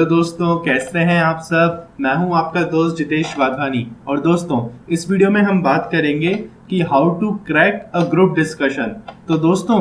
Hello दोस्तों, कैसे हैं आप सब। मैं हूं आपका दोस्त जितेश वाधवानी। और दोस्तों, इस वीडियो में हम बात करेंगे कि how to crack a group discussion. तो दोस्तों,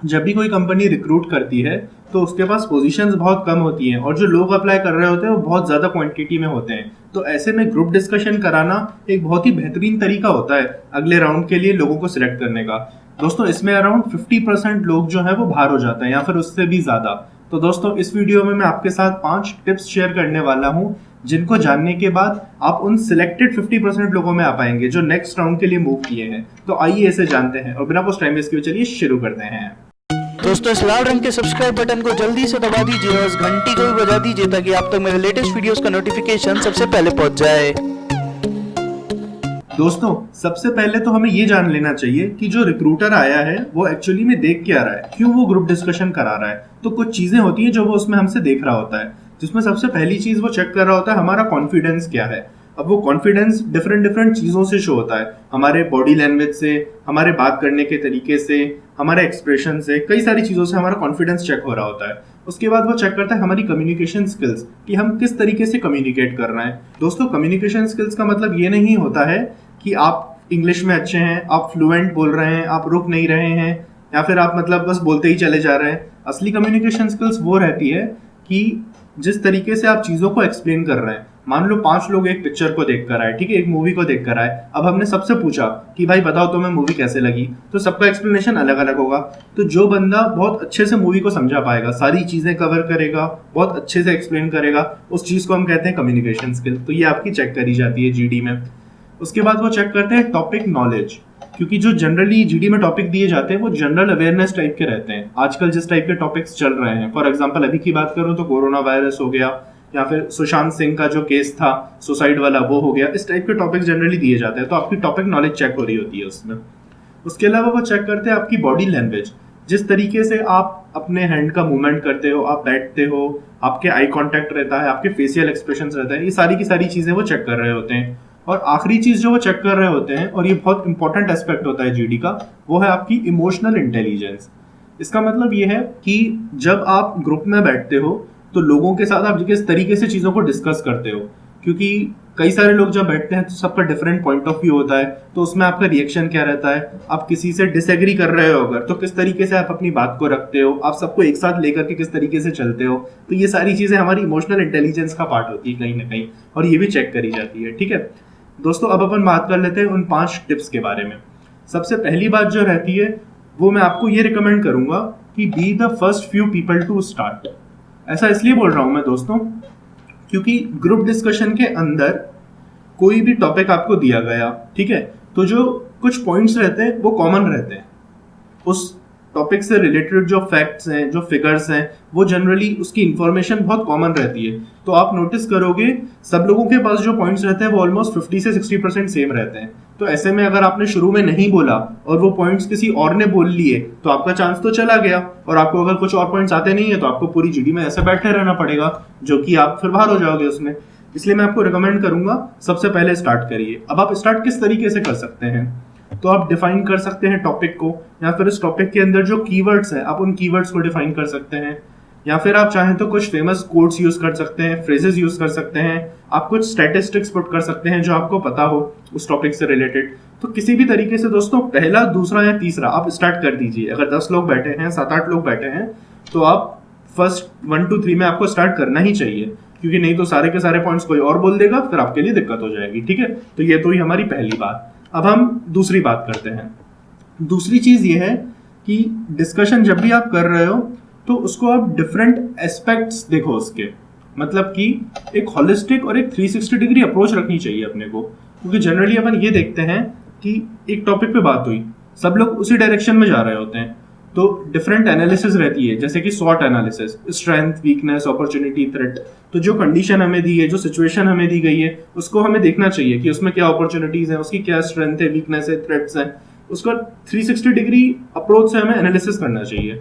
जब भी कोई कंपनी रिक्रूट करती है तो उसके पास पोजीशंस बहुत कम होती हैं और जो लोग अप्लाई कर रहे होते हैं वो बहुत ज़्यादा क्वांटिटी में होते हैं। तो ऐसे में ग्रुप डिस्कशन कराना एक बहुत ही बेहतरीन तरीका होता है अगले राउंड के लिए लोगों को सिलेक्ट करने का। दोस्तों, इसमें अराउंड 50% लोग जो है वो बाहर हो जाते हैं या फिर उससे भी ज़्यादा। तो दोस्तों, इस वीडियो में मैं आपके साथ 5 टिप्स शेयर करने वाला हूँ जिनको जानने के बाद आप उन सिलेक्टेड 50% लोगों में आ पाएंगे जो नेक्स्ट राउंड के लिए मूव किए हैं। तो आइए इसे जानते हैं और बिना कुछ टाइम वेस्ट किए चलिए शुरू करते हैं। दोस्तों, इस लाल रंग के सब्सक्राइब बटन को जल्दी से दबा दीजिए और इस घंटी को भी बजा दीजिए ताकि आप तक मेरे लेटेस्ट वीडियोस का नोटिफिकेशन सबसे पहले पहुंच जाए। दोस्तों, सबसे पहले तो हमें ये जान लेना चाहिए कि जो रिक्रूटर आया है वो एक्चुअली में देख क्या रहा है, क्यों वो ग्रुप डिस्कशन करा रहा है। तो कुछ चीजें होती हैं जो वो उसमें हमसे देख रहा होता है, जिसमें सबसे पहली चीज वो चेक कर रहा होता है हमारा कॉन्फिडेंस क्या है। अब वो कॉन्फिडेंस डिफरेंट डिफरेंट चीज़ों से शो होता है, हमारे बॉडी लैंग्वेज से, हमारे बात करने के तरीके से, हमारे एक्सप्रेशन से, कई सारी चीज़ों से हमारा कॉन्फिडेंस चेक हो रहा होता है। उसके बाद वो चेक करता है हमारी कम्युनिकेशन स्किल्स, कि हम किस तरीके से कम्युनिकेट कर रहे हैं। दोस्तों, कम्युनिकेशन स्किल्स का मतलब ये नहीं होता है कि आप इंग्लिश में अच्छे हैं, आप फ्लुएंट बोल रहे हैं, आप रुक नहीं रहे हैं, या फिर आप मतलब बस बोलते ही चले जा रहे हैं। असली कम्युनिकेशन स्किल्स वो रहती है कि जिस तरीके से आप चीज़ों को एक्सप्लेन कर रहे हैं। मान लो 5 लोग एक पिक्चर को देख कर आए, ठीक है, एक मूवी को देख कर आए। अब हमने सबसे पूछा कि भाई बताओ तुम्हें मूवी कैसे लगी, तो सबका एक्सप्लेनेशन अलग अलग होगा। तो जो बंदा बहुत अच्छे से मूवी को समझा पाएगा, सारी चीज़ें कवर करेगा, बहुत अच्छे से एक्सप्लेन करेगा, उस चीज़ को हम कहते हैं कम्युनिकेशन स्किल। तो ये आपकी चेक करी जाती है जीडी में। उसके बाद वो चेक करते हैं टॉपिक नॉलेज, क्योंकि जो जनरली जीडी में टॉपिक दिए जाते हैं वो जनरल अवेयरनेस टाइप के रहते हैं। आजकल जिस टाइप के टॉपिक्स चल रहे हैं, फॉर एग्जांपल अभी की बात करूं तो कोरोना वायरस हो गया, या फिर सुशांत सिंह का जो केस था सुसाइड वाला वो हो गया। इस टाइप के टॉपिक जनरली दिए जाते हैं, तो आपकी टॉपिक नॉलेज चेक हो रही होती है उसमें। उसके अलावा वो चेक करते हैं आपकी बॉडी लैंग्वेज, जिस तरीके से आप अपने हैंड का मूवमेंट करते हो, आप बैठते हो, आपके आई कॉन्टैक्ट रहता है, आपके फेशियल एक्सप्रेशन रहता है, ये सारी की सारी चीजें वो चेक कर रहे होते हैं। और आखिरी चीज जो वो चेक कर रहे होते हैं, और ये बहुत इंपॉर्टेंट एस्पेक्ट होता है जीडी का, वो है आपकी इमोशनल इंटेलिजेंस। इसका मतलब ये है कि जब आप ग्रुप में बैठते हो तो लोगों के साथ आप किस तरीके से चीज़ों को डिस्कस करते हो, क्योंकि कई सारे लोग जब बैठते हैं तो सबका डिफरेंट पॉइंट ऑफ व्यू होता है। तो उसमें आपका रिएक्शन क्या रहता है, आप किसी से डिसएग्री कर रहे हो अगर, तो किस तरीके से आप अपनी बात को रखते हो, आप सबको एक साथ लेकर के किस तरीके से चलते हो। तो ये सारी चीज़ें हमारी इमोशनल इंटेलिजेंस का पार्ट होती है कहीं ना कहीं, और ये भी चेक करी जाती है। ठीक है दोस्तों, अब अपन बात कर लेते हैं उन 5 टिप्स के बारे में। सबसे पहली बात जो रहती है वो मैं आपको ये रिकमेंड करूंगा कि be the first few people to start. ऐसा इसलिए बोल रहा हूं मैं दोस्तों, क्योंकि ग्रुप डिस्कशन के अंदर कोई भी टॉपिक आपको दिया गया, ठीक है, तो जो कुछ पॉइंट्स रहते हैं वो कॉमन रहते हैं। उस टॉपिक से रिलेटेड जो फैक्ट्स हैं, जो फिगर्स हैं, वो जनरली उसकी इंफॉर्मेशन बहुत कॉमन रहती है। तो आप नोटिस करोगे सब लोगों के पास जो पॉइंट्स रहते हैं वो ऑलमोस्ट 50 से 60% सेम रहते हैं। तो ऐसे में अगर आपने शुरू में नहीं बोला और वो पॉइंट्स किसी और ने बोल लिए तो आपका चांस तो चला गया, और आपको अगर कुछ और पॉइंट्स आते नहीं है तो आपको पूरी जीडी में ऐसे बैठे रहना पड़ेगा, जो कि आप फिर बाहर हो जाओगे उसमें। इसलिए मैं आपको रिकमेंड करूंगा सबसे पहले स्टार्ट करिए। अब आप स्टार्ट किस तरीके से कर सकते हैं, तो आप डिफाइन कर सकते हैं टॉपिक को, या फिर इस टॉपिक के अंदर जो कीवर्ड्स हैं आप उन कीवर्ड्स को डिफाइन कर सकते हैं, या फिर आप चाहें तो कुछ फेमस कोट्स यूज कर सकते हैं, फ्रेजेस यूज कर सकते हैं, आप कुछ स्टैटिस्टिक्स पुट कर सकते हैं जो आपको पता हो उस टॉपिक से रिलेटेड। तो किसी भी तरीके से दोस्तों पहला, दूसरा या तीसरा आप स्टार्ट कर दीजिए। अगर 10 लोग बैठे हैं, 7-8 लोग बैठे हैं, तो आप फर्स्ट 1 2 3 में आपको स्टार्ट करना ही चाहिए, क्योंकि नहीं तो सारे के सारे पॉइंट्स कोई और बोल देगा, फिर आपके लिए दिक्कत हो जाएगी। ठीक है, तो ये तो ही हमारी पहली बात। अब हम दूसरी बात करते हैं। दूसरी चीज ये है कि डिस्कशन जब भी आप कर रहे हो तो उसको आप डिफरेंट एस्पेक्ट्स देखो उसके, मतलब कि एक हॉलिस्टिक और एक 360 डिग्री अप्रोच रखनी चाहिए अपने को। क्योंकि जनरली अपन ये देखते हैं कि एक टॉपिक पे बात हुई, सब लोग उसी डायरेक्शन में जा रहे होते हैं, तो डिफरेंट एनालिसिस रहती है, जैसे कि SWOT analysis, strength, weakness, opportunity, threat. तो जो कंडीशन हमें दी है, जो सिचुएशन हमें दी गई है, उसको हमें देखना चाहिए कि उसमें क्या अपॉर्चुनिटीज हैं, उसकी क्या स्ट्रेंथ है, वीकनेस है, थ्रेट्स हैं। उसका 360 डिग्री अप्रोच से हमें एनालिसिस करना चाहिए।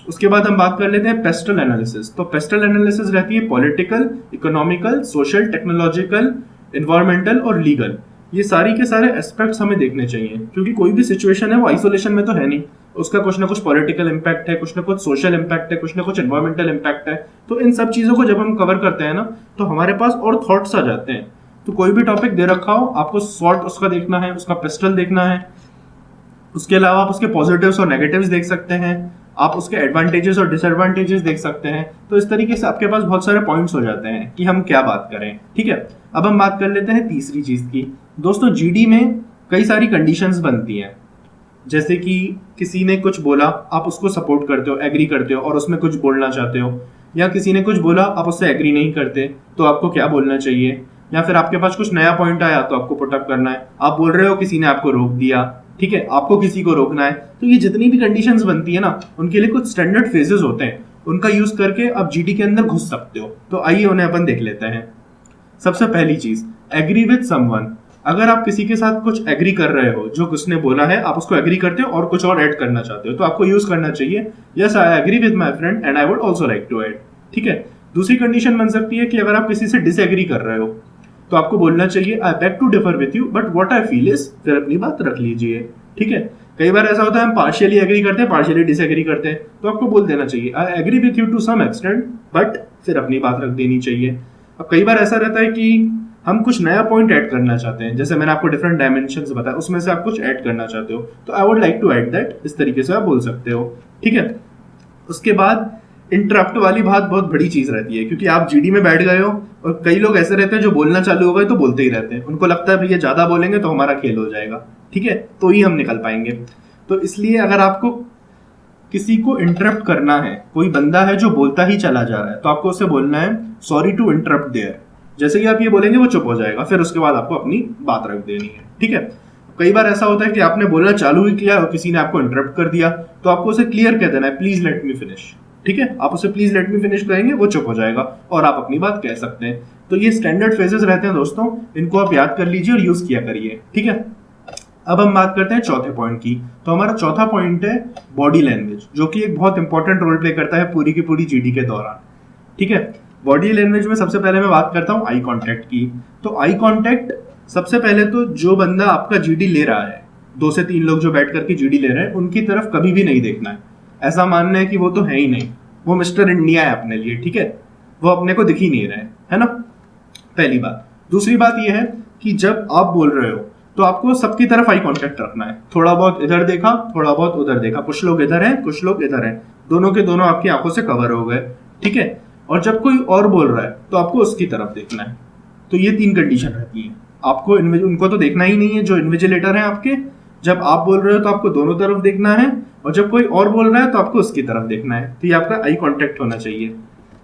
उसके बाद हम बात कर लेते हैं पेस्टल एनालिसिस। तो पेस्टल एनालिसिस रहती है political, economical, social, technological, environmental और लीगल। ये सारी के सारे एस्पेक्ट्स हमें देखने चाहिए, क्योंकि कोई भी सिचुएशन है वो आइसोलेशन में तो है नहीं, उसका कुछ ना कुछ पॉलिटिकल इम्पैक्ट है, कुछ ना कुछ सोशल इम्पैक्ट है, कुछ ना कुछ एनवायरमेंटल इम्पैक्ट है। तो इन सब चीजों को जब हम कवर करते हैं ना, तो हमारे पास और थॉट्स आ जाते हैं। तो कोई भी टॉपिक दे रखा हो, आपको शॉर्ट उसका देखना है, उसका पिस्टल देखना है, उसके अलावा आप उसके पॉजिटिव्स और नेगेटिव्स देख सकते हैं, आप उसके एडवांटेजेस और डिसएडवांटेजेस देख सकते हैं। तो इस तरीके से आपके पास बहुत सारे पॉइंट्स हो जाते हैं कि हम क्या बात करें। ठीक है, अब हम बात कर लेते हैं तीसरी चीज की। दोस्तों, जीडी में कई सारी कंडीशंस बनती हैं। जैसे कि किसी ने कुछ बोला, आप उसको सपोर्ट करते हो, एग्री करते हो और उसमें कुछ बोलना चाहते हो, या किसी ने कुछ बोला, आप उससे एग्री नहीं करते, तो आपको क्या बोलना चाहिए, या फिर आपके पास कुछ नया पॉइंट आया तो आपको पुट अप करना है। आप बोल रहे हो, किसी ने आपको रोक दिया, ठीक है, आपको किसी को रोकना है। तो ये जितनी भी कंडीशंस बनती है ना, उनके लिए कुछ स्टैंडर्ड फेजेस होते हैं, उनका यूज करके आप जीडी के अंदर घुस सकते हो। तो आइए उन्हें अपन देख लेते हैं। सबसे पहली चीज, एग्री विद समवन। अगर आप किसी के साथ कुछ एग्री कर रहे हो, जो उसने बोला है आप उसको एग्री करते हो और कुछ और ऐड करना चाहते हो, तो आपको यूज करना चाहिए yes I agree with my friend and I would also like to add. ठीक है। दूसरी कंडीशन बन सकती है कि अगर आप किसी से डिसएग्री कर रहे हो, तो आपको बोलना चाहिए I beg to differ with you but what I feel is, फिर अपनी बात रख लीजिए। ठीक है। कई बार ऐसा होता है हम पार्शियली एग्री करते हैं, पार्शियली डिसएग्री करते हैं, तो आपको बोल देना चाहिए I agree with you to some extent but, फिर अपनी बात रख देनी चाहिए। अब कई बार ऐसा रहता है कि हम कुछ नया पॉइंट ऐड करना चाहते हैं, जैसे मैंने आपको डिफरेंट डायमेंशंस बताया, उसमें से आप कुछ ऐड करना चाहते हो, तो I would like to add that, इस तरीके से आप बोल सकते हो। ठीक है। उसके बाद इंटरप्ट वाली बात बहुत बड़ी चीज रहती है, क्योंकि आप जीडी में बैठ गए हो और कई लोग ऐसे रहते हैं जो बोलना चालू हो गए तो बोलते ही रहते हैं, उनको लगता है भैया ज्यादा बोलेंगे तो हमारा खेल हो जाएगा, ठीक है, तो ही हम निकल पाएंगे। तो इसलिए अगर आपको किसी को इंटरप्ट करना है, कोई बंदा है जो बोलता ही चला जा रहा है, तो आपको उसे बोलना है सॉरी टू इंटरप्ट देयर। जैसे कि आप ये बोलेंगे वो चुप हो जाएगा, फिर उसके बाद आपको अपनी बात रख देनी है। ठीक है। कई बार ऐसा होता है कि आपने बोलना चालू ही किया और किसी ने आपको इंटरप्ट कर दिया, तो आपको उसे क्लियर कह देना है प्लीज लेट मी फिनिश। ठीक है, आप उसे प्लीज लेट मी फिनिश कहेंगे, वो चुप हो जाएगा और आप अपनी बात कह सकते हैं। तो ये स्टैंडर्ड फेजेस रहते हैं दोस्तों, इनको आप याद कर लीजिए और यूज किया करिए। ठीक है। अब हम बात करते हैं चौथे पॉइंट की। तो हमारा चौथा पॉइंट है बॉडी लैंग्वेज, जो कि एक बहुत इंपॉर्टेंट रोल प्ले करता है पूरी की पूरी जीडी के दौरान। ठीक है। बॉडी लैंग्वेज में सबसे पहले मैं बात करता हूँ आई कांटेक्ट की। तो आई कांटेक्ट, सबसे पहले तो जो बंदा आपका जीडी ले रहा है, 2 से 3 लोग जो बैठ करके जीडी ले रहे हैं, उनकी तरफ कभी भी नहीं देखना है। ऐसा मानना है कि वो तो है ही नहीं, वो मिस्टर इंडिया है अपने लिए। ठीक है, वो अपने को दिख ही नहीं रहे, है ना, पहली बात। दूसरी बात ये है कि जब आप बोल रहे हो तो आपको सबकी तरफ आई कांटेक्ट रखना है। थोड़ा बहुत इधर देखा, थोड़ा बहुत उधर देखा, कुछ लोग इधर हैं, कुछ लोग इधर हैं, दोनों के दोनों आपकी आंखों से कवर हो गए। ठीक है। और जब कोई और बोल रहा है तो आपको उसकी तरफ देखना है। तो ये 3 कंडीशन रहती है। आपको उनको तो देखना ही नहीं है जो इन्विजिलेटर है आपके। जब आप बोल रहे हो तो आपको दोनों तरफ देखना है, और जब कोई और बोल रहा है तो आपको उसकी तरफ देखना है। तो ये आपका आई कांटेक्ट होना चाहिए।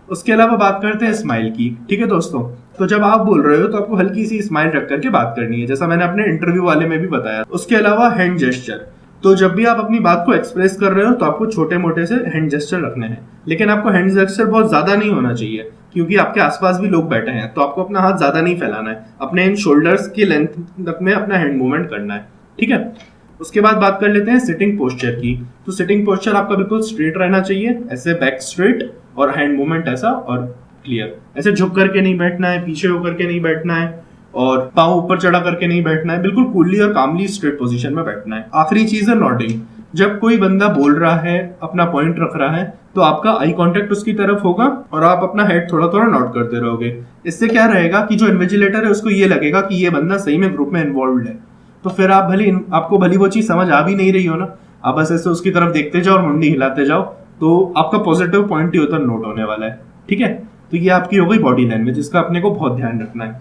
उसके अलावा बात करते हैं स्माइल की। ठीक है दोस्तों, तो जब आप बोल रहे हो तो आपको हल्की सी स्माइल रख करके बात करनी है, जैसा मैंने अपने इंटरव्यू वाले में भी बताया। उसके अलावा हैंड जेस्चर, तो जब भी आप अपनी बात को एक्सप्रेस कर रहे हो तो आपको छोटे मोटे से हैंड जेस्चर रखने हैं, लेकिन आपको हैंड जेस्चर बहुत ज्यादा नहीं होना चाहिए, क्योंकि आपके आसपास भी लोग बैठे हैं, तो आपको अपना हाथ ज्यादा नहीं फैलाना है, अपने इन शोल्डर्स की लेंथ तक में अपना हैंड मूवमेंट करना है। ठीक है। उसके बाद बात कर लेते हैं सिटिंग पोस्चर की। तो सिटिंग पोस्चर आपका बिल्कुल स्ट्रेट रहना चाहिए, ऐसे बैक स्ट्रेट और हैंड मूवमेंट ऐसा और क्लियर। ऐसे झुक करके नहीं बैठना है, पीछे होकर के नहीं बैठना है, और पाँव ऊपर चढ़ा करके नहीं बैठना है, बिल्कुल कूलली और कामली स्ट्रेट पोजीशन में बैठना है। आखिरी चीज है नॉडिंग। जब कोई बंदा बोल रहा है, अपना पॉइंट रख रहा है, तो आपका आई कांटेक्ट उसकी तरफ होगा और आप अपना हेड थोड़ा थोड़ा नॉट करते रहोगे। इससे क्या रहेगा कि जो इन्विजिलेटर है उसको ये लगेगा कि ये बंदा सही में ग्रुप में इन्वॉल्व है। तो फिर आप आपको भली वो चीज समझ आ भी नहीं रही हो ना, आप बस ऐसे उसकी तरफ देखते जाओ और मुंडी हिलाते जाओ, तो आपका पॉजिटिव पॉइंट ही उधर नोट होने वाला है। ठीक है। तो ये आपकी हो गई बॉडी लैंग्वेज, इसका अपने को बहुत ध्यान रखना है।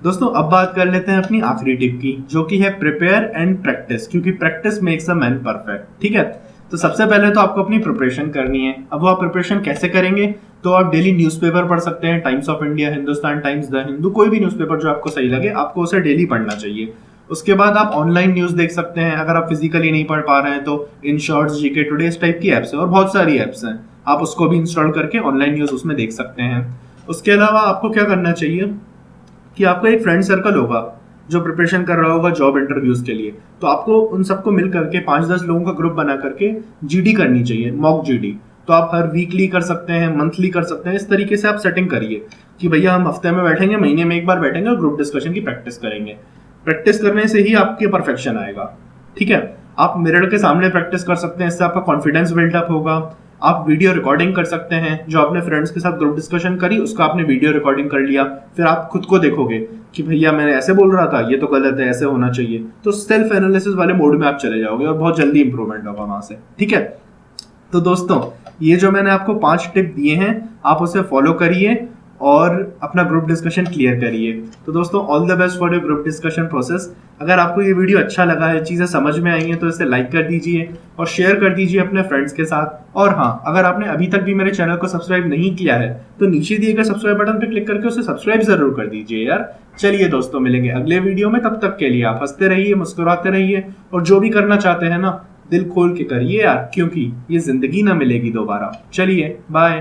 दोस्तों, अब बात कर लेते हैं अपनी आखिरी टिप की, जो कि है प्रिपेयर एंड प्रैक्टिस, क्योंकि practice makes a man perfect. ठीक है। तो सबसे पहले तो आपको अपनी प्रिपरेशन करनी है। अब वो आप प्रिपरेशन कैसे करेंगे, तो आप डेली न्यूज़पेपर पढ़ सकते हैं, times of India, Hindustan times, the Hindu, कोई भी न्यूज़पेपर जो आपको सही लगे, आपको उसे डेली पढ़ना चाहिए। उसके बाद आप ऑनलाइन न्यूज़ देख सकते हैं, अगर आप फिजिकली नहीं पढ़ पा रहे हैं तो इन शॉर्ट्स, जीके टुडे, इस टाइप की एप्स है और बहुत सारी एप्स हैं, आप उसको भी इंस्टॉल करके ऑनलाइन न्यूज़ उसमें देख सकते हैं। उसके अलावा आपको क्या करना चाहिए कि आपका एक फ्रेंड सर्कल होगा जो प्रिपरेशन कर रहा होगा जॉब इंटरव्यूज के लिए, तो आपको उन सबको मिल करके 5-10 लोगों का ग्रुप बना करके जीडी करनी चाहिए, मॉक जीडी। तो आप हर वीकली कर सकते हैं, मंथली कर सकते हैं, इस तरीके से आप सेटिंग करिए कि भैया हम हफ्ते में बैठेंगे, महीने में एक बार बैठेंगे और ग्रुप डिस्कशन की प्रैक्टिस करेंगे। प्रैक्टिस करने से ही आपके परफेक्शन आएगा। ठीक है। आप मिरर के सामने प्रैक्टिस कर सकते हैं, इससे आपका कॉन्फिडेंस बिल्डअप होगा। आप वीडियो रिकॉर्डिंग कर सकते हैं, जो आपने फ्रेंड्स के साथ ग्रुप डिस्कशन करी उसका आपने वीडियो रिकॉर्डिंग कर लिया, फिर आप खुद को देखोगे कि भैया मैंने ऐसे बोल रहा था, ये तो गलत है, ऐसे होना चाहिए। तो सेल्फ एनालिसिस वाले मोड में आप चले जाओगे और बहुत जल्दी इंप्रूवमेंट होगा वहां से। ठीक है, तो दोस्तों ये जो मैंने आपको 5 टिप दिए हैं, आप उसे फॉलो करिए और अपना ग्रुप डिस्कशन क्लियर करिए। तो दोस्तों all the best for your group discussion process. अगर आपको ये वीडियो अच्छा लगा है, चीज़ें समझ में आई हैं, तो इसे लाइक कर दीजिए और शेयर कर दीजिए अपने फ्रेंड्स के साथ। और हाँ, अगर आपने अभी तक भी मेरे चैनल को सब्सक्राइब नहीं किया है तो नीचे दिए गए सब्सक्राइब बटन पर क्लिक करके उसे सब्सक्राइब जरूर कर दीजिए यार। चलिए दोस्तों, मिलेंगे अगले वीडियो में, तब तक के लिए आप हंसते रहिए, मुस्कुराते रहिए और जो भी करना चाहते हैं ना, दिल खोल के करिए यार, क्योंकि ये जिंदगी ना मिलेगी दोबारा। चलिए बाय।